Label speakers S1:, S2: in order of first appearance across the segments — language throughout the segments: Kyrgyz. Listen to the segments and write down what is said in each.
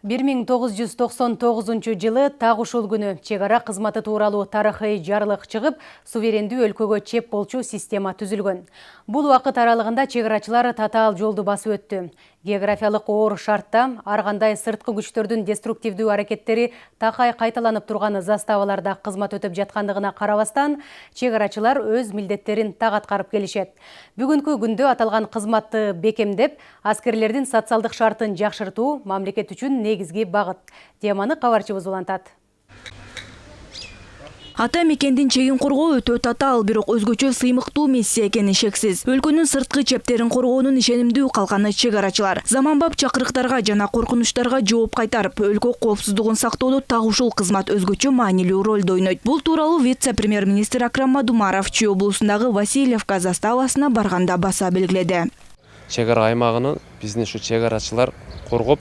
S1: 1999 так ушул күнү чек ара кызматы тууралуу тарыхый жарлык чыгып, суверендүү өлкөгө чеп болчу система түзүлгөн. Бул убакыт аралыгында чек арачылар татаал жолду басып өттү. Географиялык оор шартта ар кандай сырткы күчтөрдүн деструктивдүү аракеттери такай кайталанып турган заставаларда кызмат өтөп жаткандыгына карабастан, чек арачылар өз милдеттерин так аткарып келишет. Бүгүнкү күндө аталган кызматты бекемдеп, аскерлердин социалдык шартын жакшыртуу мамлекет үчүн негизги багыт. Теманы кабарчыбыз улантат.
S2: Ата мекендин чегин коргоо өтө татаал, бирок өзгөчө сыймыктуу миссия экени шексиз. Өлкөнүн сырткы чептерин коргоонун ишенимдүү калканы чек арачылар. Заманбап чакырыктарга жана коркунучтарга жооп кайтарып, өлкө коопсуздугун сактоодо так ушул кызмат өзгөчө маанилүү ролду ойнойт. Бул тууралуу вице-премьер-министр Акрам Мадумаров Чүй облусундагы Васильевка заставасына барганда баса белгиледи.
S3: Чек ара аймагын биздин ушу чек арачылар коргоп,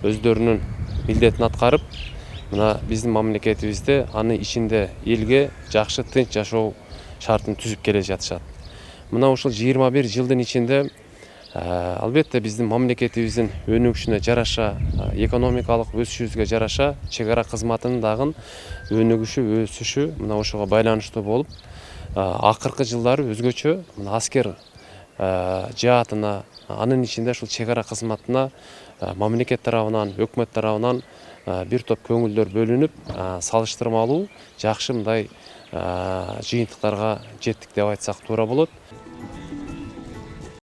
S3: өздөрүнүн милдетин аткарып, мына биздин мамлекетибизде аны ичинде элге жакшы тынч жашоо шартын түзүп келе жатышат. Мына ушул 21 жылдын ичинде албетте биздин мамлекетибиздин өнүгүшүнө жараша, экономикалык өсүшүбүзгө жараша чек ара кызматынын дагы өнүгүшү, өсүшү мына ошого байланыштуу болуп, акыркы жылдары өзгөчө мына аскер жаатына, анын ичинде ушул чек ара кызматына мамлекет тарабынан, өкмөт тарабынан бир топ көңүлдөр бөлүнүп, салыштырмалуу жакшы мындай жыйынтыктарга жеттик деп айтсак туура болот.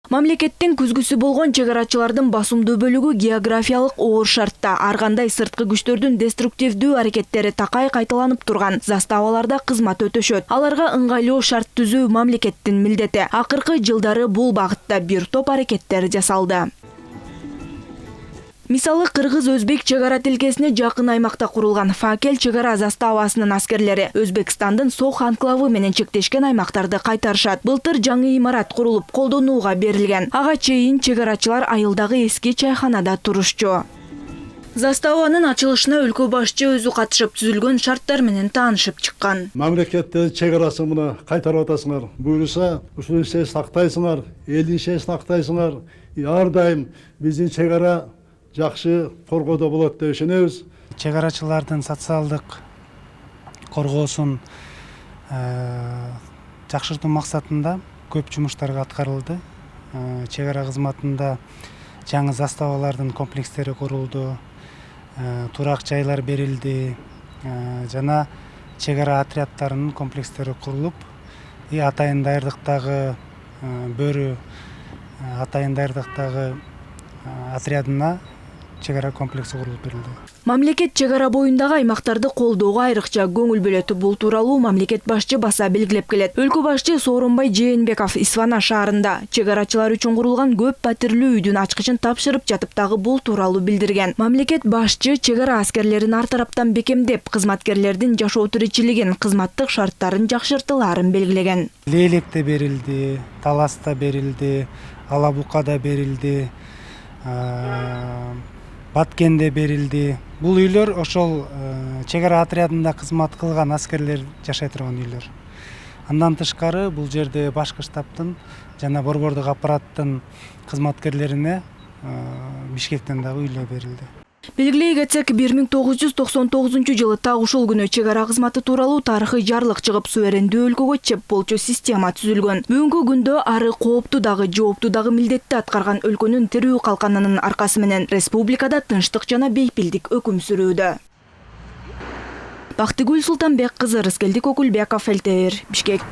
S2: Мамлекеттин күзгүсү болгон чек арачылардын басымдуу бөлүгү географиялык оор шартта ар кандай сырткы күчтөрдүн деструктивдүү аракеттери такай кайталанып турган заставаларда кызмат өтөшөт. Аларга ыңгайлуу шарт түзүү мамлекеттин милдети. Акыркы жылдары бул багытта бир топ аракеттер жасалды. Мисалы, кыргыз-өзбек чек ара тилкесине жакын аймакта курулган Факел чек ара заставасынын аскерлери Өзбекстандын Сох анклавы менен чектешкен аймактарды кайтарышат. Былтыр жаңы имарат курулуп, колдонууга берилген. Ага чейин чек арачылар айылдагы эски чайханада турушчу. Заставанын ачылышына өлкө башчы өзү катышып, түзүлгөн шарттар менен таанышып чыккан.
S4: Мамлекетте чек арасын мына кайтарып атасыңар. Буюрса, ушул ишти сактайсыңар, элдин ишин сактайсыңар. Ар дайым биздин чек ара жакшы коргоодо болот деп ишенебиз.
S5: Чек арачылардын социалдык коргоосун жакшыртуу максатында көп жумуштар аткарылды. Чек ара кызматында жаңы заставалардын комплекстери курулду, турак жайлар берилди, жана чек ара отрядтарынын комплекстери курулуп, атайын даярдыктагы бөрү атайын даярдыктагы отрядына чек ара комплекси курулуп берилди.
S2: Мамлекет чек ара боюндагы аймактарды колдоого айрыкча көңүл бөлөт. Бул тууралуу мамлекет башчы баса белгилеп келет. Өлкө башчы Сооронбай Жээнбеков Исфана шаарында чек арачылар үчүн курулган көп патирлүү үйдүн ачкычын тапшырып жатып дагы бул тууралуу билдирген. Мамлекет башчы чек ара аскерлерин ар тараптан бекемдеп, кызматкерлердин жашоо тиричилигин, кызматтык шарттарын жакшыртылаарын белгилеген.
S5: Лейлекте берилди, Таласта берилди, Алабукада берилди, Баткенде берилди. Бул үйлөр ошол чек ара отрядында кызмат кылган аскерлер жашай турган үйлөр. Андан тышкары бул жерде башкы штабтын жана борбордук аппараттын кызматкерлерине Бишкектен дагы үйлөр берилди.
S2: Белгилей кетсек, 1999 жылы так ушул күнү чек ара кызматы тууралуу тарыхый жарлык чыгып, суверендүү өлкөгө чеп болчу система түзүлгөн. Бүгүнкү күндө ары кооптуу дагы, жооптуу дагы милдетти аткарган өлкөнүн тирүү калканынын аркасы менен республикада тынчтык жана бейпилдик өкүм сүрүүдө. Бактыгүл Султанбек кызы, Рыскелдик Окулбеков, ЛТР, Бишкек.